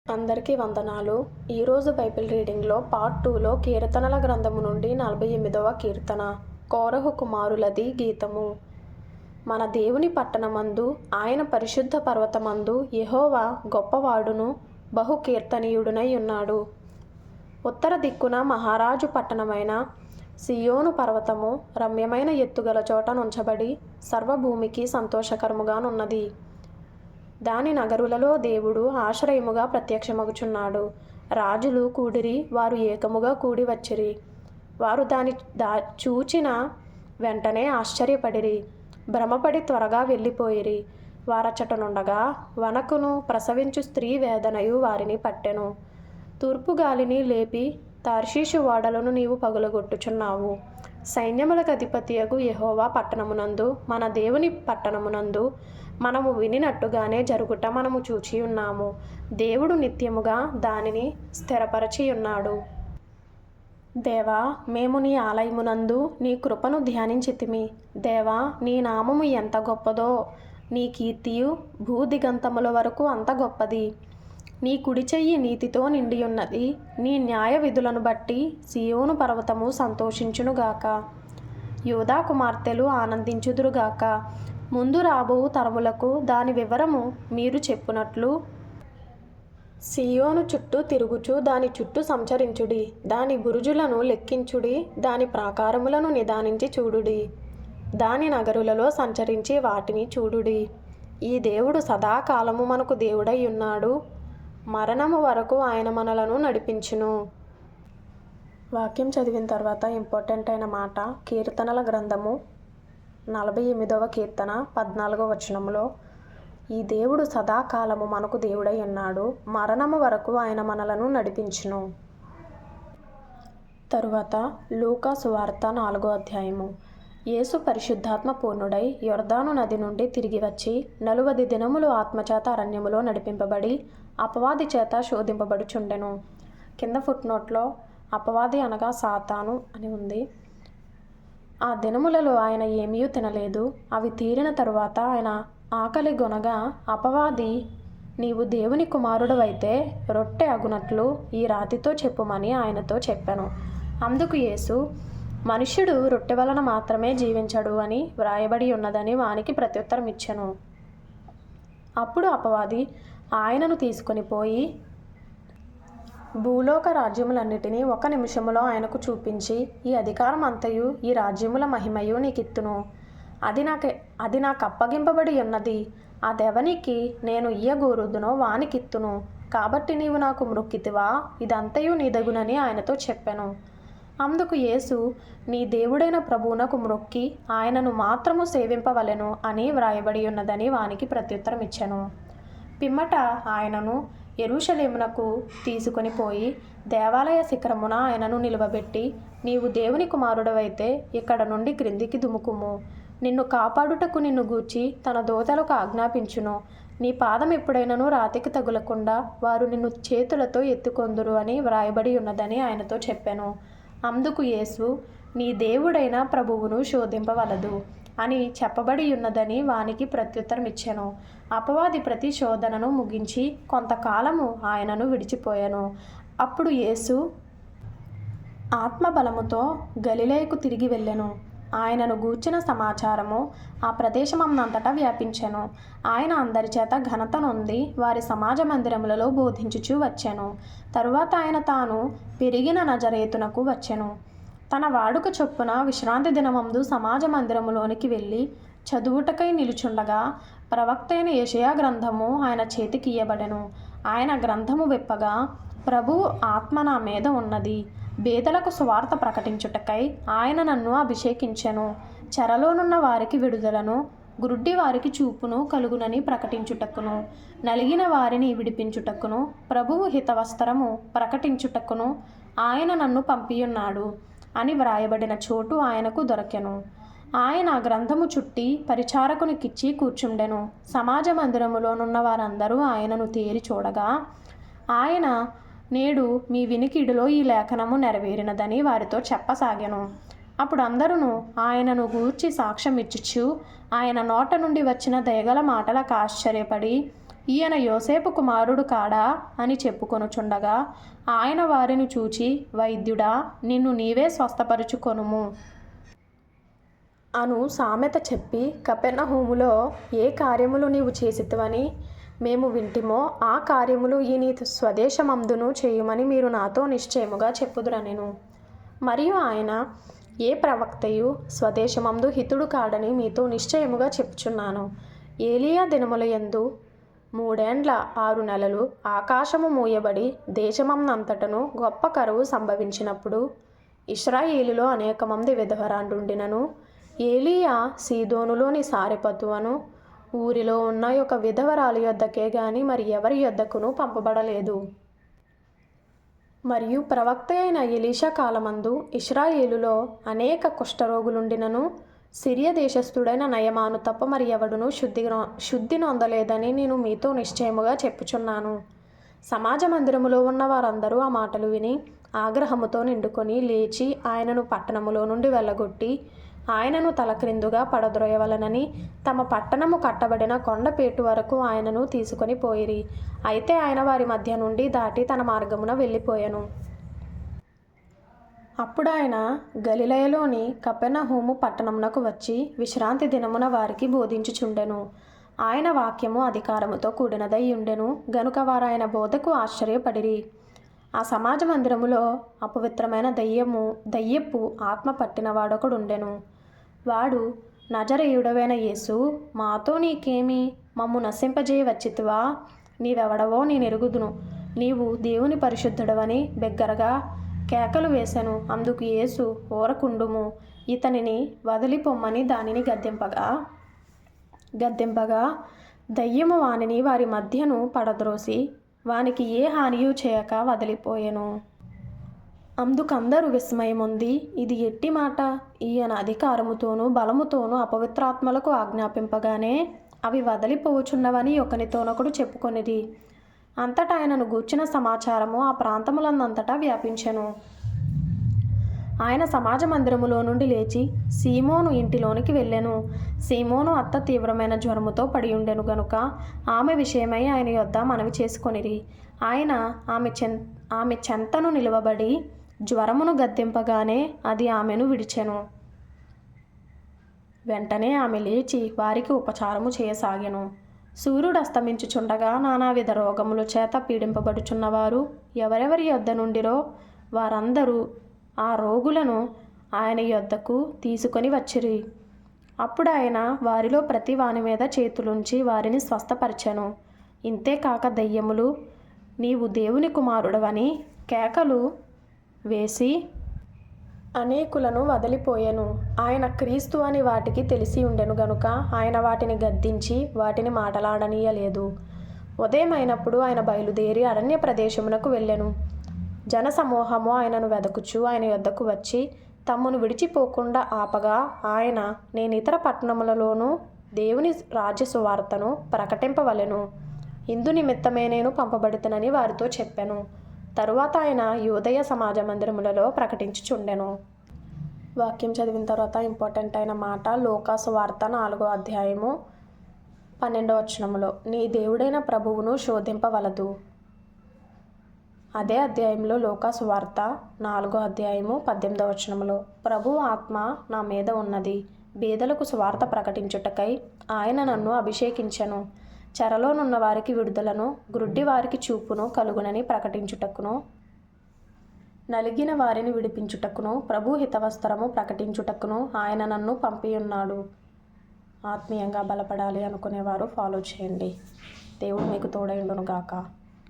అందరికీ వందనాలు. ఈరోజు బైబిల్ రీడింగ్లో పార్ట్ 2లో కీర్తనల గ్రంథము నుండి 48వ కీర్తన. కోరహు కుమారులది గీతము. మన దేవుని పట్టణమందు ఆయన పరిశుద్ధ పర్వతమందు యెహోవా గొప్పవాడును బహు కీర్తనీయుడునై ఉన్నాడు. ఉత్తర దిక్కున మహారాజు పట్టణమైన సియోను పర్వతము రమ్యమైన ఎత్తుగల చోట నుంచబడి సర్వభూమికి సంతోషకరముగానున్నది. దాని నగరులలో దేవుడు ఆశ్రయముగా ప్రత్యక్షమగుచున్నాడు. రాజులు కూడిరి, వారు ఏకముగా కూడి వచ్చిరి. వారు దాని చూచిన వెంటనే ఆశ్చర్యపడిరి, భ్రమపడి త్వరగా వెళ్ళిపోయిరి. వారచటనుండగా వనకును ప్రసవించు స్త్రీ వేదనయు వారిని పట్టెను. తూర్పు గాలిని లేపి తార్షీషు ఓడలను నీవు పగులగొట్టుచున్నావు. సైన్యములకు అధిపతియగు యెహోవా పట్టణమునందు, మన దేవుని పట్టణమునందు మనము వినినట్టుగానే జరుగుట మనము చూచియున్నాము. దేవుడు నిత్యముగా దానిని స్థిరపరచియున్నాడు. దేవా, మేము నీ ఆలయమునందు నీ కృపను ధ్యానించితిమి. దేవా, నీ నామము ఎంత గొప్పదో, నీ కీర్తియు భూదిగంతముల వరకు అంత గొప్పది. నీ కుడి చెయ్యి నీతితో నిండియున్నది. నీ న్యాయ విధులను బట్టి సియోను పర్వతము సంతోషించునుగాక. యూదా కుమార్తెలు ఆనందించుదురుగాక. ముందు రాబో తరములకు దాని వివరము మీరు చెప్పునట్లు సియోను చుట్టూ తిరుగుచు దాని చుట్టూ సంచరించుడి. దాని బురుజులను లెక్కించుడి, దాని ప్రాకారములను నిదానించి చూడుడి. దాని నగరులలో సంచరించి వాటిని చూడుడి. ఈ దేవుడు సదాకాలము మనకు దేవుడై ఉన్నాడు. మరణము వరకు ఆయన మనలను నడిపించును. వాక్యం చదివిన తర్వాత ఇంపార్టెంట్ అయిన మాట, కీర్తనల గ్రంథము 48వ కీర్తన 14వ వచనములో, ఈ దేవుడు సదాకాలము మనకు దేవుడై ఉన్నాడు, మరణము వరకు ఆయన మనలను నడిపించును. తరువాత లూకా సువార్త 4వ అధ్యాయము. యేసు పరిశుద్ధాత్మ పూర్ణుడై యొర్దాను నది నుండి తిరిగి వచ్చి 40 దినములు ఆత్మచేత అరణ్యములో నడిపింపబడి అపవాది చేత శోధింపబడుచుండెను. కింద ఫుట్నోట్లో అపవాది అనగా సాతాను అని ఉంది. ఆ దినములలో ఆయన ఏమీ తినలేదు. అవి తీరిన తరువాత ఆయన ఆకలి గొనగా అపవాది, నీవు దేవుని కుమారుడవైతే రొట్టె అగునట్లు ఈ రాతితో చెప్పుమని ఆయనతో చెప్పెను. అందుకు యేసు, మనుష్యుడు రొట్టె వలన మాత్రమే జీవించడు అని వ్రాయబడి ఉన్నదని వానికి ప్రత్యుత్తరం ఇచ్చెను. అప్పుడు అపవాది ఆయనను తీసుకొని పోయి భూలోక రాజ్యములన్నిటినీ 1 నిమిషములో ఆయనకు చూపించి, ఈ అధికారం అంతయు ఈ రాజ్యముల మహిమయు నీకిత్తును. అది నాకు అప్పగింపబడి ఉన్నది. అదెవనికి నేను ఇయ్యగోరుదునో వానికిత్తును. కాబట్టి నీవు నాకు మ్రొక్కితివా, ఇదంతయు నీదగునని ఆయనతో చెప్పెను. అందుకు యేసు, నీ దేవుడైన ప్రభువునకు మ్రొక్కి ఆయనను మాత్రము సేవింపవలెను అని వ్రాయబడి ఉన్నదని వానికి ప్రత్యుత్తరం ఇచ్చెను. పిమ్మట ఆయనను యెరూషలేమునకు తీసుకొని పోయి దేవాలయ శిఖరమున ఆయనను నిలువబెట్టి, నీవు దేవుని కుమారుడవైతే ఇక్కడ నుండి క్రిందికి దుముకుము. నిన్ను కాపాడుటకు నిన్ను గూర్చి తన దూతలకు ఆజ్ఞాపించును. నీ పాదం ఎప్పుడైనను రాతికి తగులకుండా వారు నిన్ను చేతులతో ఎత్తుకొందురు అని వ్రాయబడి ఉన్నదని ఆయనతో చెప్పెను. అందుకు యేసు, నీ దేవుడైన ప్రభువును శోధింపవలదు అని చెప్పబడి ఉన్నదని వానికి ప్రత్యుత్తరం ఇచ్చెను. అపవాది ప్రతి శోధనను ముగించి కొంతకాలము ఆయనను విడిచిపోయాను. అప్పుడు యేసు ఆత్మబలముతో గలిలయకు తిరిగి వెళ్ళెను. ఆయనను గూర్చిన సమాచారము ఆ ప్రదేశమంతటా వ్యాపించెను. ఆయన అందరి చేత ఘనత నొంది వారి సమాజ మందిరములలో బోధించుచూ వచ్చెను. తరువాత ఆయన తాను పెరిగిన నజరేతునకు వచ్చెను. తన వాడుక చొప్పున విశ్రాంతి దినమందు సమాజ మందిరములోనికి వెళ్ళి చదువుటకై నిలుచుండగా ప్రవక్త అయిన యెషయా గ్రంథము ఆయన చేతికి ఇయ్యబడెను. ఆయన గ్రంథము విప్పగా, ప్రభువు ఆత్మ నా మీద ఉన్నది, బేదలకు సువార్త ప్రకటించుటకై ఆయన నన్ను అభిషేకించెను. చెరలోనున్న వారికి విడుదలను, గురుడ్డి వారికి చూపును కలుగునని ప్రకటించుటకును, నలిగిన వారిని విడిపించుటకును, ప్రభువు హితవస్త్రము ప్రకటించుటకును ఆయన నన్ను పంపియున్నాడు అని వ్రాయబడిన చోటు ఆయనకు దొరకెను. ఆయన గ్రంథము చుట్టి పరిచారకునికిచ్చి కూర్చుండెను. సమాజ మందిరములోనున్న వారందరూ ఆయనను తేరి చూడగా, ఆయన, నేడు మీ వినికిడిలో ఈ లేఖనము నెరవేరినదని వారితో చెప్పసాగెను. అప్పుడు అందరూ ఆయనను గూర్చి సాక్ష్యం ఇచ్చుచు ఆయన నోట నుండి వచ్చిన దయగల మాటలకు ఆశ్చర్యపడి, ఈయన యోసేపు కుమారుడు కాడా అని చెప్పుకొనుచుండగా ఆయన వారిని చూచి, వైద్యుడా, నిన్ను నీవే స్వస్థపరుచుకొనుము అను సామెత చెప్పి, కపెర్నహూములో ఏ కార్యములు నీవు చేసితివని మేము వింటిమో ఆ కార్యములు ఈ నీ స్వదేశమందును చేయుమని మీరు నాతో నిశ్చయముగా చెప్పుదురనెను. మరియు ఆయన, ఏ ప్రవక్తయు స్వదేశమందు హితుడు కాడని మీతో నిశ్చయముగా చెప్పుచున్నాను. ఏలియా దినములయందు 3 ఏండ్ల 6 నెలలు ఆకాశము మూయబడి దేశమందంతటను గొప్ప కరువు సంభవించినప్పుడు ఇశ్రాయేలులో అనేక మంది విధవరాండుండినను ఏలియా సీదోనులోని సారెపతు అను ఊరిలో ఉన్న ఒక విధవరాలి యొద్దకే గాని మరి ఎవరి యొద్దకును పంపబడలేదు. మరియు ప్రవక్త అయిన ఎలీషా కాలమందు ఇశ్రాయేలులో అనేక కుష్ఠరోగులుండినను సిరియా దేశస్థుడైన నయమాను తప్ప మరి ఎవడును శుద్ధి నొందలేదని నేను మీతో నిశ్చయముగా చెప్పుచున్నాను. సమాజ మందిరములో ఉన్న వారందరూ ఆ మాటలు విని ఆగ్రహముతో నిండుకొని లేచి ఆయనను పట్టణములో నుండి వెళ్ళగొట్టి ఆయనను తలక్రిందుగా పడద్రోయవలనని తమ పట్టణము కట్టబడిన కొండపేటు వరకు ఆయనను తీసుకొని పోయిరి. అయితే ఆయన వారి మధ్య నుండి దాటి తన మార్గమున వెళ్ళిపోయెను. అప్పుడు ఆయన గలిలయలోని కపెర్నహూము పట్టణమునకు వచ్చి విశ్రాంతి దినమున వారికి బోధించుచుండెను. ఆయన వాక్యము అధికారముతో కూడినదై ఉండెను గనుక వారు ఆయన బోధకు ఆశ్చర్యపడిరి. ఆ సమాజ మందిరములో అపవిత్రమైన దయ్యపు ఆత్మ పట్టిన వాడొకడుండెను. వాడు, నజరేయుడవైన యేసు, మాతో నీకేమి? మమ్ము నశింపజేయవచ్చితివా? నీవెవడవో నేనెరుగుదును. నీవు దేవుని పరిశుద్ధుడవని బిగ్గరగా కేకలు వేసెను. అందుకు యేసు, ఊరకుండుము, ఇతనిని వదిలిపొమ్మని దానిని గద్దింపగా దయ్యము వానిని వారి మధ్యను పడద్రోసి వానికి ఏ హానియూ చేయక వదిలిపోయెను. అందుకందరూ విస్మయముంది, ఇది ఎట్టి మాట? ఈయన అధికారముతోనూ బలముతోనూ అపవిత్రాత్మలకు ఆజ్ఞాపింపగానే అవి వదిలిపోవుచున్నవని ఒకనితోనొకడు చెప్పుకొనిది. అంతటా ఆయనను గూర్చిన సమాచారము ఆ ప్రాంతములందంతటా వ్యాపించెను. ఆయన సమాజ మందిరములో నుండి లేచి సీమోను ఇంటిలోనికి వెళ్ళెను. సీమోను అత్త తీవ్రమైన జ్వరముతో పడి ఉండెను గనుక ఆమె విషయమై ఆయన యొద్ద మనవి చేసుకొనిరి. ఆయన ఆమె చెంతను నిలువబడి జ్వరమును గద్దింపగానే అది ఆమెను విడిచెను. వెంటనే ఆమె లేచి వారికి ఉపచారము చేయసాగెను. సూర్యుడు అస్తమించుచుండగా నానావిధ రోగముల చేత పీడింపబడుచున్నవారు ఎవరెవరి యొద్ద నుండిరో వారందరూ ఆ రోగులను ఆయన యొద్దకు తీసుకొని వచ్చిరి. అప్పుడు ఆయన వారిలో ప్రతి వాని మీద చేతులుంచి వారిని స్వస్థపరిచెను. ఇంతేకాక దయ్యములు నీవు దేవుని కుమారుడవని కేకలు వేసి అనేకులను వదిలిపోయెను. ఆయన క్రీస్తు అని వాటికి తెలిసి ఉండెను గనుక ఆయన వాటిని గద్దించి వాటిని మాటలాడనీయలేదు. ఉదయమైనప్పుడు ఆయన బయలుదేరి అరణ్య ప్రదేశమునకు వెళ్ళెను. జనసమూహము ఆయనను వెదకుచు ఆయన యొద్దకు వచ్చి తమ్మును విడిచిపోకుండా ఆపగా ఆయన, నేను ఇతర పట్టణములలోనూ దేవుని రాజ్య సువార్తను ప్రకటింపవలెను. ఇందు నిమిత్తమే నేను పంపబడుతునని వారితో చెప్పెను. తరువాత ఆయన యూదయ సమాజ మందిరములలో ప్రకటించుచుండెను. వాక్యం చదివిన తర్వాత ఇంపార్టెంట్ అయిన మాట లూకా సువార్త 4వ అధ్యాయము 12వ వచనములో, నీ దేవుడైన ప్రభువును శోధింపవలదు. అదే అధ్యాయంలో లూకా సువార్త 4వ అధ్యాయము 18వ వచనములో, ప్రభువు ఆత్మ నా మీద ఉన్నది, బీదలకు సువార్త ప్రకటించుటకై ఆయన నన్ను అభిషేకించెను, చెరలోనున్న వారికి విడుదలను, గ్రుడ్డి వారికి చూపును కలుగునని ప్రకటించుటకును, నలిగిన వారిని విడిపించుటకును, ప్రభు హితవస్త్రము ప్రకటించుటకును ఆయన నన్ను పంపియున్నాడు. ఆత్మీయంగా బలపడాలి అనుకునేవారు ఫాలో చేయండి. దేవుడు మీకు తోడైండును గాక.